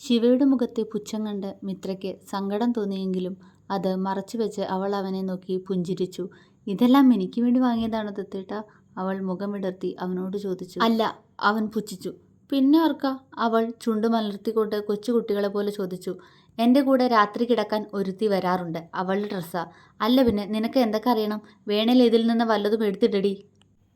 ശിവയുടെ മുഖത്തെ പുച്ഛം കണ്ട് മിത്രയ്ക്ക് സങ്കടം തോന്നിയെങ്കിലും അത് മറച്ചുവെച്ച് അവൾ അവനെ നോക്കി പുഞ്ചിരിച്ചു. "ഇതെല്ലാം എനിക്ക് വേണ്ടി വാങ്ങിയതാണോ ദത്തേട്ടാ?" അവൾ മുഖം വിടർത്തി അവനോട് ചോദിച്ചു. "അല്ല," അവൻ പുച്ഛിച്ചു. "പിന്നെ ആർക്കാ?" അവൾ ചുണ്ടു മലർത്തിക്കൊണ്ട് കൊച്ചുകുട്ടികളെ പോലെ ചോദിച്ചു. "എൻ്റെ കൂടെ രാത്രി കിടക്കാൻ ഒരുത്തി വരാറുണ്ട്. അവളുടെ ഡ്രസ്സാ." "അല്ല പിന്നെ, നിനക്ക് എന്തൊക്കെ അറിയണം? വേണേൽ ഇതിൽ നിന്ന് വല്ലതും എടുത്തിടടി,"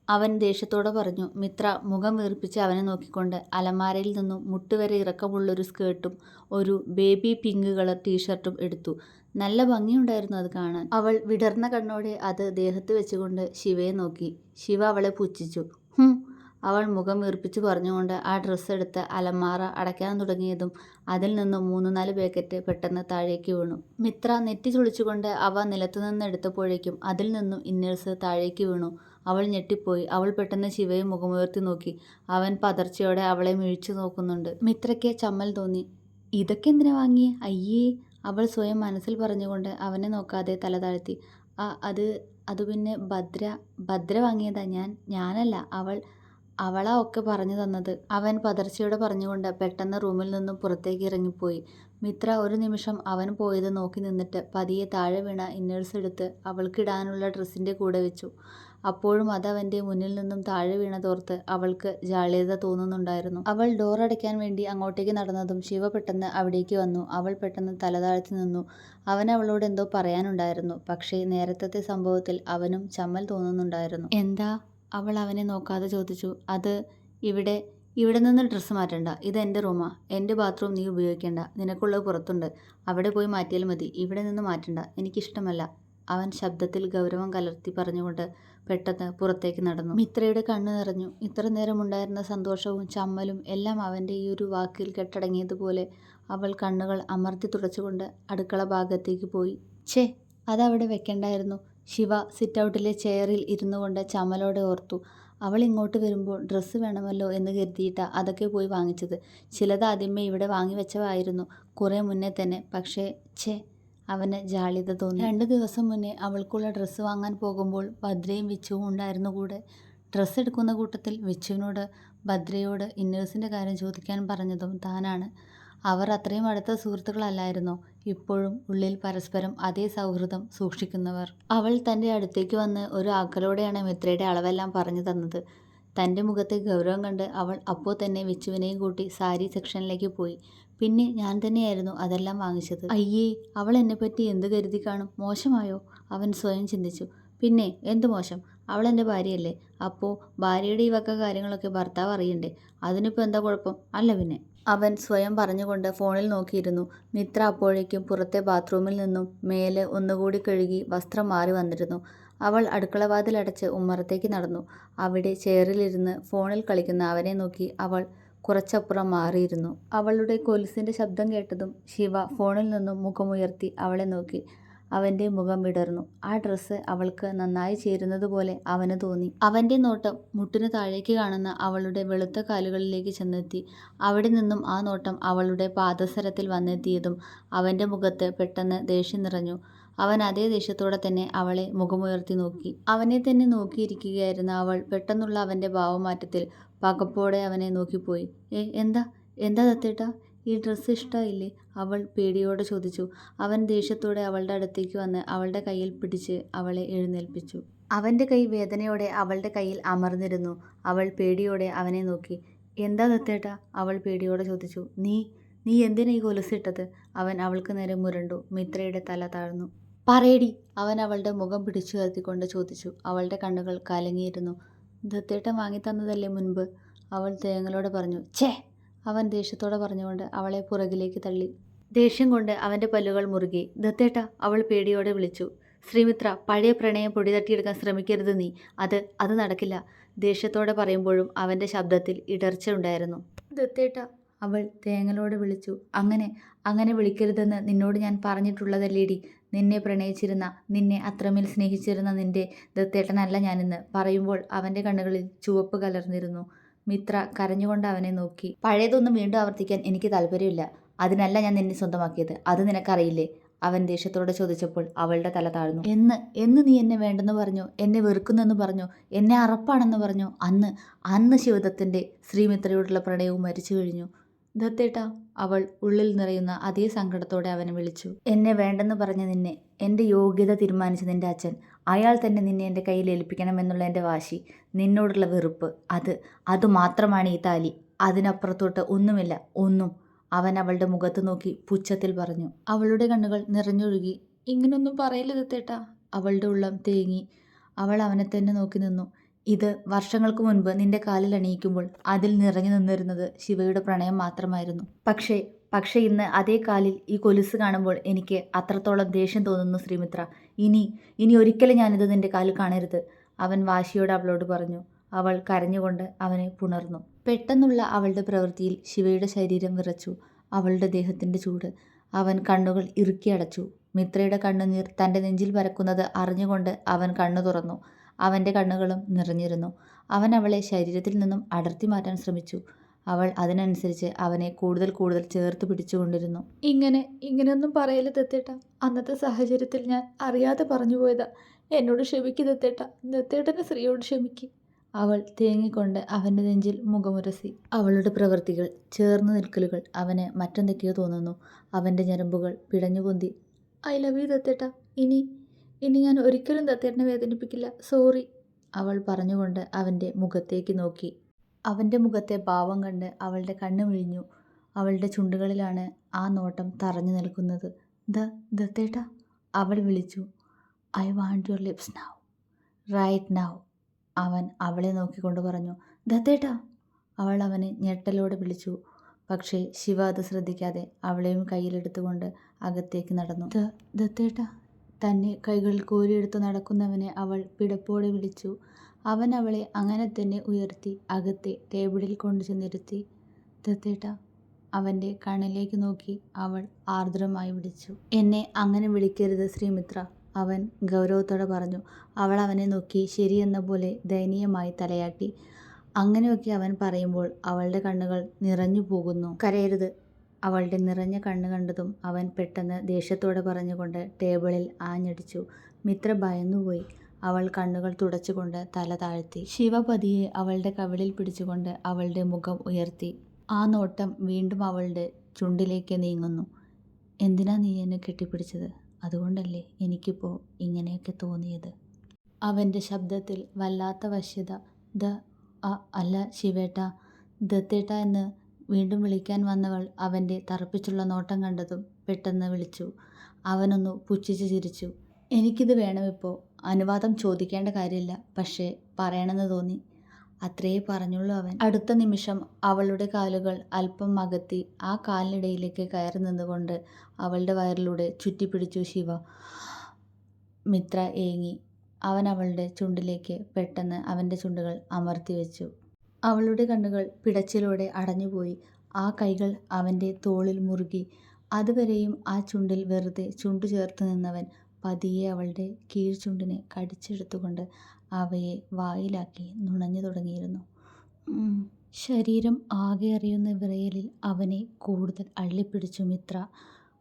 അവൻ ദേഷ്യത്തോടെ പറഞ്ഞു. മിത്ര മുഖം വീർപ്പിച്ച് അവനെ നോക്കിക്കൊണ്ട് അലമാരയിൽ നിന്നും മുട്ടുവരെ ഇറക്കമുള്ളൊരു സ്കേർട്ടും ഒരു ബേബി പിങ്ക് കളർ ടീഷർട്ടും എടുത്തു. നല്ല ഭംഗിയുണ്ടായിരുന്നു അത് കാണാൻ. അവൾ വിടർന്ന കണ്ണോടെ അത് ദേഹത്ത് വെച്ചുകൊണ്ട് ശിവയെ നോക്കി. ശിവ അവളെ പുച്ഛിച്ചു. "ഹും," അവൾ മുഖം വീർപ്പിച്ച് പറഞ്ഞുകൊണ്ട് ആ ഡ്രസ്സ് എടുത്ത് അലമാര അടയ്ക്കാൻ തുടങ്ങിയതും അതിൽ നിന്നും 3-4 പാക്കറ്റ് പെട്ടെന്ന് താഴേക്ക് വീണു. മിത്ര നെറ്റി ചുളിച്ചുകൊണ്ട് അവ നിലത്തുനിന്ന് എടുത്തപ്പോഴേക്കും അതിൽ നിന്നും ഇന്നേഴ്സ് താഴേക്ക് വീണു. അവൾ ഞെട്ടിപ്പോയി. അവൾ പെട്ടെന്ന് ശിവയെ മുഖമുയർത്തി നോക്കി. അവൻ പതർച്ചയോടെ അവളെ മിഴിച്ചു നോക്കുന്നുണ്ട്. മിത്രയ്ക്ക് ചമ്മൽ തോന്നി. "ഇതൊക്കെ എന്തിനാ വാങ്ങിയേ? അയ്യേ," അവൾ സ്വയം മനസ്സിൽ പറഞ്ഞുകൊണ്ട് അവനെ നോക്കാതെ തല താഴ്ത്തി. അത് പിന്നെ ഭദ്ര വാങ്ങിയതാ. ഞാനല്ല, അവളാ ഒക്കെ പറഞ്ഞു തന്നത്," അവൻ പതർച്ചയോടെ പറഞ്ഞുകൊണ്ട് പെട്ടെന്ന് റൂമിൽ നിന്നും പുറത്തേക്ക് ഇറങ്ങിപ്പോയി. മിത്ര ഒരു നിമിഷം അവൻ പോയത് നോക്കി നിന്നിട്ട് പതിയെ താഴെ വീണ ഇന്നേഴ്സ് എടുത്ത് അവൾക്കിടാനുള്ള ഡ്രസ്സിൻ്റെ കൂടെ വെച്ചു. അപ്പോഴും അത് അവൻ്റെ മുന്നിൽ നിന്നും താഴെ വീണതോർത്ത് അവൾക്ക് ജാള്യത തോന്നുന്നുണ്ടായിരുന്നു. അവൾ ഡോർ അടയ്ക്കാൻ വേണ്ടി അങ്ങോട്ടേക്ക് നടന്നതും ശിവ പെട്ടെന്ന് അവിടേക്ക് വന്നു. അവൾ പെട്ടെന്ന് തല താഴ്ത്തി നിന്നു. അവന് അവളോട് എന്തോ പറയാനുണ്ടായിരുന്നു. പക്ഷേ നേരത്തത്തെ സംഭവത്തിൽ അവനും ചമ്മൽ തോന്നുന്നുണ്ടായിരുന്നു. "എന്താ?" അവൾ അവനെ നോക്കാതെ ചോദിച്ചു. "അത് ഇവിടെ നിന്ന് ഡ്രസ്സ് മാറ്റണ്ട. ഇത് എൻ്റെ റൂമാ. എൻ്റെ ബാത്റൂം നീ ഉപയോഗിക്കണ്ട. നിനക്കുള്ളത് പുറത്തുണ്ട്. അവിടെ പോയി മാറ്റിയാൽ മതി. ഇവിടെ നിന്ന് മാറ്റണ്ട. എനിക്കിഷ്ടമല്ല," അവൻ ശബ്ദത്തിൽ ഗൗരവം കലർത്തി പറഞ്ഞുകൊണ്ട് പെട്ടെന്ന് പുറത്തേക്ക് നടന്നു. മിത്രയുടെ കണ്ണു നിറഞ്ഞു. ഇത്ര നേരമുണ്ടായിരുന്ന സന്തോഷവും ചമ്മലും എല്ലാം അവൻ്റെ ഈ ഒരു വാക്കിൽ കെട്ടടങ്ങിയതുപോലെ അവൾ കണ്ണുകൾ അമർത്തി തുടച്ചുകൊണ്ട് അടുക്കള ഭാഗത്തേക്ക് പോയി. "ഛേ, അതവിടെ വെക്കണ്ടായിരുന്നു," ശിവ സിറ്റൗട്ടിലെ ചെയറിൽ ഇരുന്നുകൊണ്ട് ചമ്മലോടെ ഓർത്തു. "അവൾ ഇങ്ങോട്ട് വരുമ്പോൾ ഡ്രസ്സ് വേണമല്ലോ എന്ന് കരുതിയിട്ടാ അതൊക്കെ പോയി വാങ്ങിച്ചത്. ചിലത് ആദ്യമേ ഇവിടെ വാങ്ങിവെച്ചവായിരുന്നു, കുറേ മുന്നേ തന്നെ. പക്ഷേ ഛേ," അവന് ജാള്യത തോന്നി. 2 ദിവസം മുന്നേ അവൾക്കുള്ള ഡ്രസ്സ് വാങ്ങാൻ പോകുമ്പോൾ ഭദ്രയും വിച്ചുവും ഉണ്ടായിരുന്നു കൂടെ. ഡ്രസ്സ് എടുക്കുന്ന കൂട്ടത്തിൽ വിച്ചുവിനോട് ഭദ്രയോട് ഇന്നേഴ്സിൻ്റെ കാര്യം ചോദിക്കാൻ പറഞ്ഞതും താനാണ്. അവർ അത്രയും അടുത്ത സുഹൃത്തുക്കളല്ലായിരുന്നോ ഇപ്പോഴും ഉള്ളിൽ പരസ്പരം അതേ സൗഹൃദം സൂക്ഷിക്കുന്നവർ? അവൾ തൻ്റെ അടുത്തേക്ക് വന്ന് ഒരു ആക്കലോടെയാണ് മിത്രയുടെ അളവെല്ലാം പറഞ്ഞു തന്നത്. തൻ്റെ മുഖത്തെ ഗൗരവം കണ്ട് അവൾ അപ്പോൾ തന്നെ വിച്ചുവിനെയും കൂട്ടി സാരി സെക്ഷനിലേക്ക് പോയി. "പിന്നെ ഞാൻ തന്നെയായിരുന്നു അതെല്ലാം വാങ്ങിച്ചത്." "അയ്യേ, അവൾ എന്നെപ്പറ്റി എന്ത് കരുതി കാണും? മോശമായോ?" അവൻ സ്വയം ചിന്തിച്ചു. "പിന്നെ എന്ത് മോശം? അവൾ എൻ്റെ ഭാര്യയല്ലേ. അപ്പോൾ ഭാര്യയുടെ ഈ വക കാര്യങ്ങളൊക്കെ ഭർത്താവ് അറിയണ്ടേ? അതിനിപ്പോൾ എന്താ കുഴപ്പം? അല്ല പിന്നെ," അവൻ സ്വയം പറഞ്ഞുകൊണ്ട് ഫോണിൽ നോക്കിയിരുന്നു. മിത്ര അപ്പോഴേക്കും പുറത്തെ ബാത്റൂമിൽ നിന്നും മേല് ഒന്നുകൂടി കഴുകി വസ്ത്രം മാറി വന്നിരുന്നു. അവൾ അടുക്കളവാതിലടച്ച് ഉമ്മറത്തേക്ക് നടന്നു. അവിടെ ചെയറിലിരുന്ന് ഫോണിൽ കളിക്കുന്ന അവനെ നോക്കി അവൾ കുറച്ചപ്പുറം മാറിയിരുന്നു. അവളുടെ കൊലുസിൻ്റെ ശബ്ദം കേട്ടതും ശിവ ഫോണിൽ നിന്നും മുഖമുയർത്തി അവളെ നോക്കി. അവൻ്റെ മുഖം വിടർന്നു. ആ ഡ്രസ്സ് അവൾക്ക് നന്നായി ചേരുന്നതുപോലെ അവന് തോന്നി. അവൻ്റെ നോട്ടം മുട്ടിനു താഴേക്ക് കാണുന്ന അവളുടെ വെളുത്ത കാലുകളിലേക്ക് ചെന്നെത്തി. അവിടെ നിന്നും ആ നോട്ടം അവളുടെ പാദസരത്തിൽ വന്നെത്തിയതും അവൻ്റെ മുഖത്ത് പെട്ടെന്ന് ദേഷ്യം നിറഞ്ഞു. അവൻ അതേ ദേഷ്യത്തോടെ തന്നെ അവളെ മുഖമുയർത്തി നോക്കി. അവനെ തന്നെ നോക്കിയിരിക്കുകയായിരുന്ന അവൾ പെട്ടെന്നുള്ള അവൻ്റെ ഭാവമാറ്റത്തിൽ പകപ്പോടെ അവനെ നോക്കിപ്പോയി. എന്താ ദത്തേട്ടാ, ഈ ഡ്രസ്സ് ഇഷ്ടമായില്ലേ?" അവൾ പേടിയോടെ ചോദിച്ചു. അവൻ ദേഷ്യത്തോടെ അവളുടെ അടുത്തേക്ക് വന്ന് അവളുടെ കയ്യിൽ പിടിച്ച് അവളെ എഴുന്നേൽപ്പിച്ചു. അവൻ്റെ കൈ വേദനയോടെ അവളുടെ കയ്യിൽ അമർന്നിരുന്നു. അവൾ പേടിയോടെ അവനെ നോക്കി. "എന്താ ദത്തേട്ടാ?" അവൾ പേടിയോടെ ചോദിച്ചു. നീ എന്തിനാ ഈ കൊലുസിട്ടത്?" അവൻ അവൾക്ക് നേരെ മുരണ്ടു. മിത്രയുടെ തല താഴ്ന്നു. "പറയടി," അവൻ അവളുടെ മുഖം പിടിച്ചുയർത്തിക്കൊണ്ട് ചോദിച്ചു. അവളുടെ കണ്ണുകൾ കലങ്ങിയിരുന്നു. "ദത്തേട്ടൻ വാങ്ങിത്തന്നതല്ലേ മുൻപ്," അവൾ തേങ്ങലോടെ പറഞ്ഞു. "ഛേ," അവൻ ദേഷ്യത്തോടെ പറഞ്ഞുകൊണ്ട് അവളെ പുറകിലേക്ക് തള്ളി. ദേഷ്യം കൊണ്ട് അവൻ്റെ പല്ലുകൾ മുറുകി. "ദത്തേട്ടാ," അവൾ പേടിയോടെ വിളിച്ചു. "ശ്രീമിത്ര, പഴയ പ്രണയം പൊടിതട്ടിയെടുക്കാൻ ശ്രമിക്കരുത് നീ. അത് നടക്കില്ല," ദേഷ്യത്തോടെ പറയുമ്പോഴും അവൻ്റെ ശബ്ദത്തിൽ ഇടർച്ച ഉണ്ടായിരുന്നു. "ദത്തേട്ടാ," അവൾ തേങ്ങലോടെ വിളിച്ചു. അങ്ങനെ വിളിക്കരുതെന്ന് നിന്നോട് ഞാൻ പറഞ്ഞിട്ടുള്ളതല്ലേടി. നിന്നെ പ്രണയിച്ചിരുന്ന, നിന്നെ അത്രമേൽ സ്നേഹിച്ചിരുന്ന നിന്റെ ദത്തേട്ടനല്ല ഞാനിന്ന്," പറയുമ്പോൾ അവൻ്റെ കണ്ണുകളിൽ ചുവപ്പ് കലർന്നിരുന്നു. മിത്ര കരഞ്ഞുകൊണ്ട് അവനെ നോക്കി. "പഴയതൊന്നും വീണ്ടും ആവർത്തിക്കാൻ എനിക്ക് താല്പര്യമില്ല. അതിനല്ല ഞാൻ നിന്നെ സ്വന്തമാക്കിയത്. അത് നിനക്കറിയില്ലേ?" അവൻ ദേഷ്യത്തോടെ ചോദിച്ചപ്പോൾ അവളുടെ തല താഴ്ന്നു. എന്ന് നീ എന്നെ വേണ്ടെന്ന് പറഞ്ഞു, എന്നെ വെറുക്കുന്നെന്ന് പറഞ്ഞു, എന്നെ അറപ്പാണെന്ന് പറഞ്ഞു? അന്ന് ശിവദത്തൻ്റെ ശ്രീമിത്രയോടുള്ള പ്രണയവും മരിച്ചു കഴിഞ്ഞു. ദത്തേട്ടാ, അവൾ ഉള്ളിൽ നിറയുന്ന അതേ സങ്കടത്തോടെ അവനെ വിളിച്ചു. എന്നെ വേണ്ടെന്ന് പറഞ്ഞ നിന്നെ, എൻ്റെ യോഗ്യത തീരുമാനിച്ച നിന്റെ അച്ഛൻ, അയാൾ തന്നെ നിന്നെ എൻ്റെ കയ്യിൽ ഏൽപ്പിക്കണമെന്നുള്ള എൻ്റെ വാശി, നിന്നോടുള്ള വെറുപ്പ്, അത് മാത്രമാണ് ഈ താലി. അതിനപ്പുറത്തോട്ട് ഒന്നുമില്ല, ഒന്നും. അവൻ അവളുടെ മുഖത്ത് നോക്കി പുച്ഛത്തിൽ പറഞ്ഞു. അവളുടെ കണ്ണുകൾ നിറഞ്ഞൊഴുകി. ഇങ്ങനൊന്നും പറയില്ല ദത്തേട്ടാ. അവളുടെ ഉള്ളം തേങ്ങി. അവൾ അവനെ തന്നെ നോക്കി നിന്നു. ഇത് വർഷങ്ങൾക്ക് മുൻപ് നിന്റെ കാലിൽ അണിയിക്കുമ്പോൾ അതിൽ നിറഞ്ഞു നിന്നിരുന്നത് ശിവയുടെ പ്രണയം മാത്രമായിരുന്നു. പക്ഷേ ഇന്ന് അതേ കാലിൽ ഈ കൊലുസ് കാണുമ്പോൾ എനിക്ക് അത്രത്തോളം ദേഷ്യം തോന്നുന്നു ശ്രീമിത്ര. ഇനി ഒരിക്കലും ഞാനിത് നിന്റെ കാലിൽ കാണരുത്, അവൻ വാശിയോടെ അവളോട് പറഞ്ഞു. അവൾ കരഞ്ഞുകൊണ്ട് അവനെ പുണർന്നു. പെട്ടെന്നുള്ള അവളുടെ പ്രവൃത്തിയിൽ ശിവയുടെ ശരീരം വിറച്ചു. അവളുടെ ദേഹത്തിൻ്റെ ചൂട്. അവൻ കണ്ണുകൾ ഇറുക്കി അടച്ചു. മിത്രയുടെ കണ്ണുനീർ തൻ്റെ നെഞ്ചിൽ പരക്കുന്നത് അറിഞ്ഞുകൊണ്ട് അവൻ കണ്ണു തുറന്നു. അവൻ്റെ കണ്ണുകളും നിറഞ്ഞിരുന്നു. അവൻ അവളെ ശരീരത്തിൽ നിന്നും അടർത്തി മാറ്റാൻ ശ്രമിച്ചു. അവൾ അതിനനുസരിച്ച് അവനെ കൂടുതൽ ചേർത്ത് പിടിച്ചുകൊണ്ടിരുന്നു. ഇങ്ങനെയൊന്നും പറയല് ദത്തേട്ടാ. അന്നത്തെ സാഹചര്യത്തിൽ ഞാൻ അറിയാതെ പറഞ്ഞു പോയതാ. എന്നോട് ക്ഷമിക്ക് ദത്തേട്ടാ. ദത്തേട്ടൻ്റെ സ്ത്രീയോട് ക്ഷമിക്ക്. അവൾ തേങ്ങിക്കൊണ്ട് അവൻ്റെ നെഞ്ചിൽ മുഖമുരസി. അവളുടെ പ്രവൃത്തികൾ, ചേർന്ന് നിൽക്കലുകൾ അവന് മറ്റെന്തൊക്കെയോ തോന്നുന്നു. അവൻ്റെ ഞരമ്പുകൾ പിടഞ്ഞുപൊന്തി. ഐ ലവ് യു ദത്തേട്ടാ. ഇനി ഞാൻ ഒരിക്കലും ദത്തേട്ടനെ വേദനിപ്പിക്കില്ല. സോറി, അവൾ പറഞ്ഞുകൊണ്ട് അവൻ്റെ മുഖത്തേക്ക് നോക്കി. അവൻ്റെ മുഖത്തെ ഭാവം കണ്ട് അവളുടെ കണ്ണ് മിഴിഞ്ഞു. അവളുടെ ചുണ്ടുകളിലാണ് ആ നോട്ടം തറഞ്ഞു നിൽക്കുന്നത്. ദത്തേട്ടാ, അവൾ വിളിച്ചു. I want your lips now, right now, അവൻ അവളെ നോക്കിക്കൊണ്ട് പറഞ്ഞു. ദത്തേട്ടാ, അവൾ അവനെ ഞെട്ടലോടെ വിളിച്ചു. പക്ഷേ ശിവ അത് ശ്രദ്ധിക്കാതെ അവളെയും കയ്യിലെടുത്തുകൊണ്ട് അകത്തേക്ക് നടന്നു. ദത്തേട്ടാ, തന്നെ കൈകളിൽ കോരിയെടുത്ത് നടക്കുന്നവനെ അവൾ പിടപ്പോടെ വിളിച്ചു. അവൻ അവളെ അങ്ങനെ തന്നെ ഉയർത്തി അകത്തെ ടേബിളിൽ കൊണ്ടുചെന്നിരുത്തി. ദത്തേട്ടാ, അവൻ്റെ കണ്ണിലേക്ക് നോക്കി അവൾ ആർദ്രമായി വിളിച്ചു. എന്നെ അങ്ങനെ വിളിക്കരുത് ശ്രീമിത്ര, അവൻ ഗൗരവത്തോടെ പറഞ്ഞു. അവൾ അവനെ നോക്കി ശരിയെന്ന പോലെ ദയനീയമായി തലയാട്ടി. അങ്ങനെയൊക്കെ അവൻ പറയുമ്പോൾ അവളുടെ കണ്ണുകൾ നിറഞ്ഞു പോകുന്നു. കരയരുത്. അവളുടെ നിറഞ്ഞ കണ്ണ് കണ്ടതും അവൻ പെട്ടെന്ന് ദേഷ്യത്തോടെ പറഞ്ഞുകൊണ്ട് ടേബിളിൽ ആഞ്ഞടിച്ചു. മിത്ര ഭയന്നുപോയി. അവൾ കണ്ണുകൾ തുടച്ചുകൊണ്ട് തല താഴ്ത്തി. ശിവ പതിയെ അവളുടെ കവിളിൽ പിടിച്ചുകൊണ്ട് അവളുടെ മുഖം ഉയർത്തി. ആ നോട്ടം വീണ്ടും അവളുടെ ചുണ്ടിലേക്ക് നീങ്ങുന്നു. എന്തിനാ നീ എന്നെ കെട്ടിപ്പിടിച്ചത്? അതുകൊണ്ടല്ലേ എനിക്കിപ്പോൾ ഇങ്ങനെയൊക്കെ തോന്നിയത്. അവൻ്റെ ശബ്ദത്തിൽ വല്ലാത്ത വശ്യത. അല്ല ശിവേട്ടാ, ദത്തേട്ട എന്ന് വീണ്ടും വിളിക്കാൻ വന്നവൾ അവൻ്റെ തറപ്പിച്ചുള്ള നോട്ടം കണ്ടതും പെട്ടെന്ന് വിളിച്ചു. അവനൊന്നു പുച്ഛിച്ച് ചിരിച്ചു. എനിക്കിത് വേണമിപ്പോൾ. അനുവാദം ചോദിക്കേണ്ട കാര്യമില്ല, പക്ഷേ പറയണമെന്ന് തോന്നി. അത്രയേ പറഞ്ഞുള്ളൂ അവൻ. അടുത്ത നിമിഷം അവളുടെ കാലുകൾ അല്പം അകത്തി ആ കാലിനിടയിലേക്ക് കയറി നിന്നുകൊണ്ട് അവളുടെ വയറിലൂടെ ചുറ്റിപ്പിടിച്ചു ശിവ. മിത്ര ഏങ്ങി. അവൻ അവളുടെ ചുണ്ടിലേക്ക് പെട്ടെന്ന് അവൻ്റെ ചുണ്ടുകൾ അമർത്തി വെച്ചു. അവളുടെ കണ്ണുകൾ പിടച്ചിലോടെ അടഞ്ഞുപോയി. ആ കൈകൾ അവൻ്റെ തോളിൽ മുറുകി. അതുവരെയും ആ ചുണ്ടിൽ വെറുതെ ചുണ്ടു ചേർത്ത് നിന്നവൻ പതിയെ അവളുടെ കീഴ്ചുണ്ടിനെ കടിച്ചെടുത്തുകൊണ്ട് അവയെ വായിലാക്കി നുണഞ്ഞു തുടങ്ങിയിരുന്നു. ശരീരം ആകെ അറിയുന്ന വിറയലിൽ അവനെ കൂടുതൽ അള്ളിപ്പിടിച്ചു മിത്ര.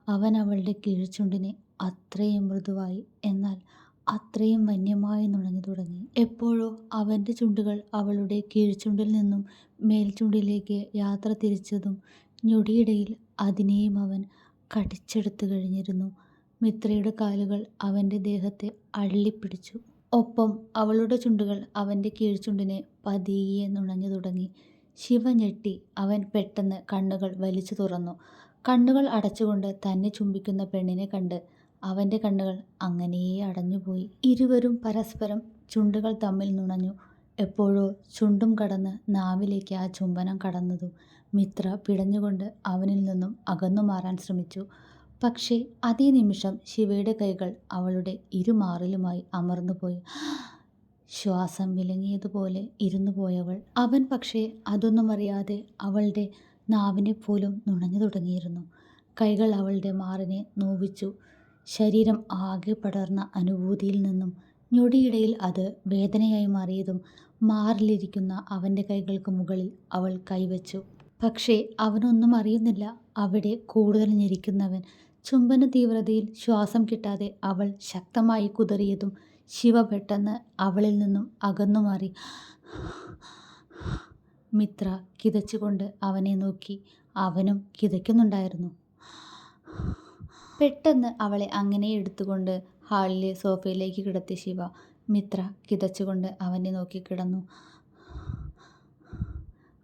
അവൻ അവളുടെ കീഴ്ചുണ്ടിനെ അത്രയും മൃദുവായി, എന്നാൽ അത്രയും വന്യമായി നുണഞ്ഞു തുടങ്ങി. എപ്പോഴോ അവൻ്റെ ചുണ്ടുകൾ അവളുടെ കീഴ്ചുണ്ടിൽ നിന്നും മേൽചുണ്ടിലേക്ക് യാത്ര തിരിച്ചതും ഞൊടിയിടയിൽ അതിനെയും അവൻ കടിച്ചെടുത്തു കഴിഞ്ഞിരുന്നു. മിത്രയുടെ കാലുകൾ അവൻ്റെ ദേഹത്തെ അള്ളിപ്പിടിച്ചു. ഒപ്പം അവളുടെ ചുണ്ടുകൾ അവൻ്റെ കീഴ്ചുണ്ടിനെ പതിയെ നുണഞ്ഞു തുടങ്ങി. ശിവ ഞെട്ടി. അവൻ പെട്ടെന്ന് കണ്ണുകൾ വലിച്ചു തുറന്നു. കണ്ണുകൾ അടച്ചുകൊണ്ട് തന്നെ ചുംബിക്കുന്ന പെണ്ണിനെ കണ്ട് അവൻ്റെ കണ്ണുകൾ അങ്ങനെയേ അടഞ്ഞുപോയി. ഇരുവരും പരസ്പരം ചുണ്ടുകൾ തമ്മിൽ നുണഞ്ഞു. എപ്പോഴോ ചുണ്ടും കടന്ന് നാവിലേക്ക് ആ ചുംബനം കടന്നതും മിത്ര പിടഞ്ഞുകൊണ്ട് അവനിൽ നിന്നും അകന്നു മാറാൻ ശ്രമിച്ചു. പക്ഷേ അതേ നിമിഷം ശിവയുടെ കൈകൾ അവളുടെ ഇരുമാറിലുമായി അമർന്നുപോയി. ശ്വാസം വിലങ്ങിയതുപോലെ ഇരുന്നു പോയവൾ. അവൻ പക്ഷേ അതൊന്നും അറിയാതെ അവളുടെ നാവിനെ പോലും നുണഞ്ഞു തുടങ്ങിയിരുന്നു. കൈകൾ അവളുടെ മാറിനെ നോവിച്ചു. ശരീരം ആകെ പടർന്ന അനുഭൂതിയിൽ നിന്നും ഞൊടിയിടയിൽ അത് വേദനയായി മാറിയതും മാറിലിരിക്കുന്ന അവൻ്റെ കൈകൾക്ക് മുകളിൽ അവൾ കൈവച്ചു. പക്ഷേ അവനൊന്നും അറിയുന്നില്ല. അവിടെ കൂടുതൽ ഞെരിക്കുന്നവൻ. ചുംബന തീവ്രതയിൽ ശ്വാസം കിട്ടാതെ അവൾ ശക്തമായി കുതറിയതും ശിവ പെട്ടെന്ന് അവളിൽ നിന്നും അകന്നു മാറി. മിത്ര കിതച്ചുകൊണ്ട് അവനെ നോക്കി. അവനും കിതയ്ക്കുന്നുണ്ടായിരുന്നു. പെട്ടെന്ന് അവളെ അങ്ങനെ എടുത്തുകൊണ്ട് ഹാളിലെ സോഫയിലേക്ക് കിടത്തി ശിവ. മിത്ര കിതച്ചുകൊണ്ട് അവനെ നോക്കി കിടന്നു.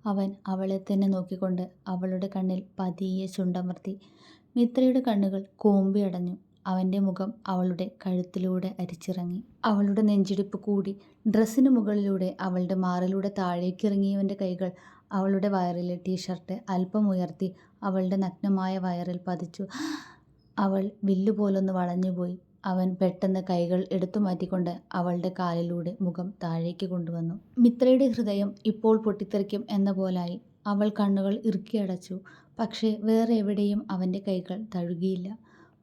അവൻ അവളെ തന്നെ നോക്കിക്കൊണ്ട് അവളുടെ കണ്ണിൽ പതിയെ ചുണ്ടമർത്തി. മിത്രയുടെ കണ്ണുകൾ കൂമ്പിയടഞ്ഞു. അവൻ്റെ മുഖം അവളുടെ കഴുത്തിലൂടെ അരിച്ചിറങ്ങി. അവളുടെ നെഞ്ചിടിപ്പ് കൂടി. ഡ്രസ്സിന് മുകളിലൂടെ അവളുടെ മാറിലൂടെ താഴേക്കിറങ്ങിയവൻ്റെ കൈകൾ അവളുടെ വയറിലെ ടീഷർട്ട് അല്പം ഉയർത്തി അവളുടെ നഗ്നമായ വയറിൽ പതിച്ചു. അവൾ വില്ലുപോലൊന്ന് വളഞ്ഞുപോയി. അവൻ പെട്ടെന്ന് കൈകൾ എടുത്തു മാറ്റിക്കൊണ്ട് അവളുടെ കാലിലൂടെ മുഖം താഴേക്ക് കൊണ്ടുവന്നു. മിത്രയുടെ ഹൃദയം ഇപ്പോൾ പൊട്ടിത്തെറിക്കും എന്ന പോലായി. അവൾ കണ്ണുകൾ ഇറുക്കിയടച്ചു. പക്ഷേ വേറെ എവിടെയും അവൻ്റെ കൈകൾ തഴുകിയില്ല.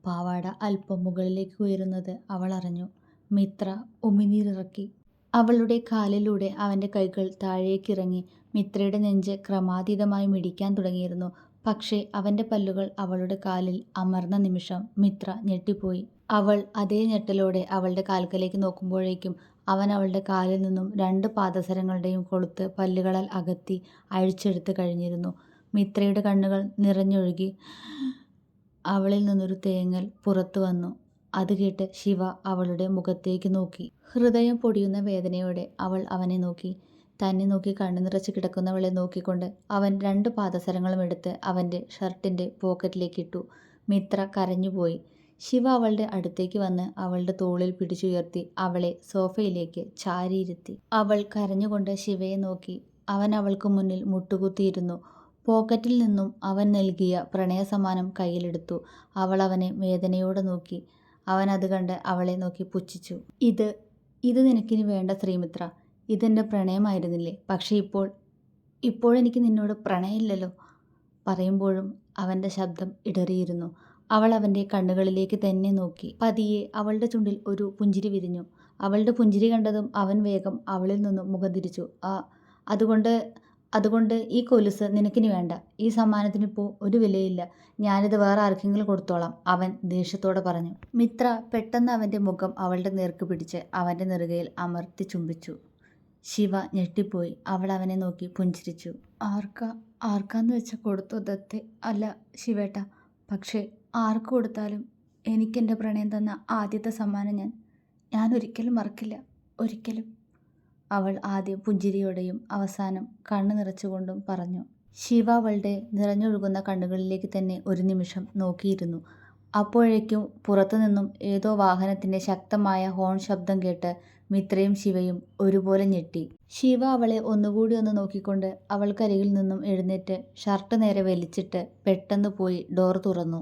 പാവാട അല്പം മുകളിലേക്ക് ഉയരുന്നത് അവൾ അറിഞ്ഞു. മിത്ര ഉമിനീരിറക്കി. അവളുടെ കാലിലൂടെ അവൻ്റെ കൈകൾ താഴേക്കിറങ്ങി. മിത്രയുടെ നെഞ്ച് ക്രമാതീതമായി മിടിക്കാൻ തുടങ്ങിയിരുന്നു. പക്ഷേ അവൻ്റെ പല്ലുകൾ അവളുടെ കാലിൽ അമർന്ന നിമിഷം മിത്ര ഞെട്ടിപ്പോയി. അവൾ അതേ ഞെട്ടലോടെ അവളുടെ കാൽക്കലേക്ക് നോക്കുമ്പോഴേക്കും അവൻ അവളുടെ കാലിൽ നിന്നും 2 പാദസരങ്ങളുടെയും കൊളുത്ത് പല്ലുകളാൽ അകത്തി അഴിച്ചെടുത്ത് കഴിഞ്ഞിരുന്നു. മിത്രയുടെ കണ്ണുകൾ നിറഞ്ഞൊഴുകി. അവളിൽ നിന്നൊരു തേങ്ങൽ പുറത്തു വന്നു. അത് കേട്ട് ശിവ അവളുടെ മുഖത്തേക്ക് നോക്കി. ഹൃദയം പൊടിയുന്ന വേദനയോടെ അവൾ അവനെ നോക്കി. തന്നെ നോക്കി കണ്ണു നിറച്ച് കിടക്കുന്നവളെ നോക്കിക്കൊണ്ട് അവൻ 2 പാദസരങ്ങളും എടുത്ത് അവൻ്റെ ഷർട്ടിൻ്റെ പോക്കറ്റിലേക്കിട്ടു. മിത്ര കരഞ്ഞുപോയി. ശിവ അവളുടെ അടുത്തേക്ക് വന്ന് അവളുടെ തോളിൽ പിടിച്ചുയർത്തി അവളെ സോഫയിലേക്ക് ചാരിയിരുത്തി. അവൾ കരഞ്ഞുകൊണ്ട് ശിവയെ നോക്കി. അവൻ അവൾക്ക് മുന്നിൽ മുട്ടുകുത്തിയിരുന്നു. പോക്കറ്റിൽ നിന്നും അവൻ നൽകിയ പ്രണയസമ്മാനം കയ്യിലെടുത്തു. അവൾ അവനെ വേദനയോടെ നോക്കി. അവൻ അത് കണ്ട് അവളെ നോക്കി പുച്ഛിച്ചു. ഇത് നിനക്കിനി വേണ്ട ശ്രീമിത്ര. ഇതെൻ്റെ പ്രണയമായിരുന്നില്ലേ? പക്ഷേ ഇപ്പോഴെനിക്ക് നിന്നോട് പ്രണയമില്ലല്ലോ. പറയുമ്പോഴും അവൻ്റെ ശബ്ദം ഇടറിയിരുന്നു. അവൾ അവൻ്റെ കണ്ണുകളിലേക്ക് തന്നെ നോക്കി. പതിയെ അവളുടെ ചുണ്ടിൽ ഒരു പുഞ്ചിരി വിരിഞ്ഞു. അവളുടെ പുഞ്ചിരി കണ്ടതും അവൻ വേഗം അവളിൽ നിന്നും മുഖം തിരിച്ചു. അതുകൊണ്ട് ഈ കൊലുസ് നിനക്കിനി വേണ്ട. ഈ സമ്മാനത്തിനിപ്പോൾ ഒരു വിലയില്ല. ഞാനിത് വേറെ ആർക്കെങ്കിലും കൊടുത്തോളാം, അവൻ ദേഷ്യത്തോടെ പറഞ്ഞു. മിത്ര പെട്ടെന്ന് അവൻ്റെ മുഖം അവളുടെ നേർക്ക് പിടിച്ച് അവൻ്റെ നെറുകയിൽ അമർത്തി ചുംബിച്ചു. ശിവ ഞെട്ടിപ്പോയി. അവൾ അവനെ നോക്കി പുഞ്ചിരിച്ചു. ആർക്കാന്ന് വെച്ചാൽ കൊടുത്തോ ദത്തേ? അല്ല ശിവേട്ട, പക്ഷേ ആർക്ക് കൊടുത്താലും എനിക്കെൻ്റെ പ്രണയം തന്ന ആദ്യത്തെ സമ്മാനം ഞാൻ ഒരിക്കലും മറക്കില്ല, ഒരിക്കലും. അവൾ ആദ്യം പുഞ്ചിരിയോടെയും അവസാനം കണ്ണു നിറച്ചുകൊണ്ടും പറഞ്ഞു. ശിവ അവളുടെ നിറഞ്ഞൊഴുകുന്ന കണ്ണുകളിലേക്ക് തന്നെ ഒരു നിമിഷം നോക്കിയിരുന്നു. അപ്പോഴേക്കും പുറത്തുനിന്നും ഏതോ വാഹനത്തിൻ്റെ ശക്തമായ ഹോൺ ശബ്ദം കേട്ട് മിത്രയും ശിവയും ഒരുപോലെ ഞെട്ടി. ശിവ അവളെ ഒന്നുകൂടി ഒന്ന് നോക്കിക്കൊണ്ട് അവൾക്കരികിൽ നിന്നും എഴുന്നേറ്റ് ഷർട്ട് നേരെ വലിച്ചിട്ട് പെട്ടെന്ന് പോയി ഡോർ തുറന്നു.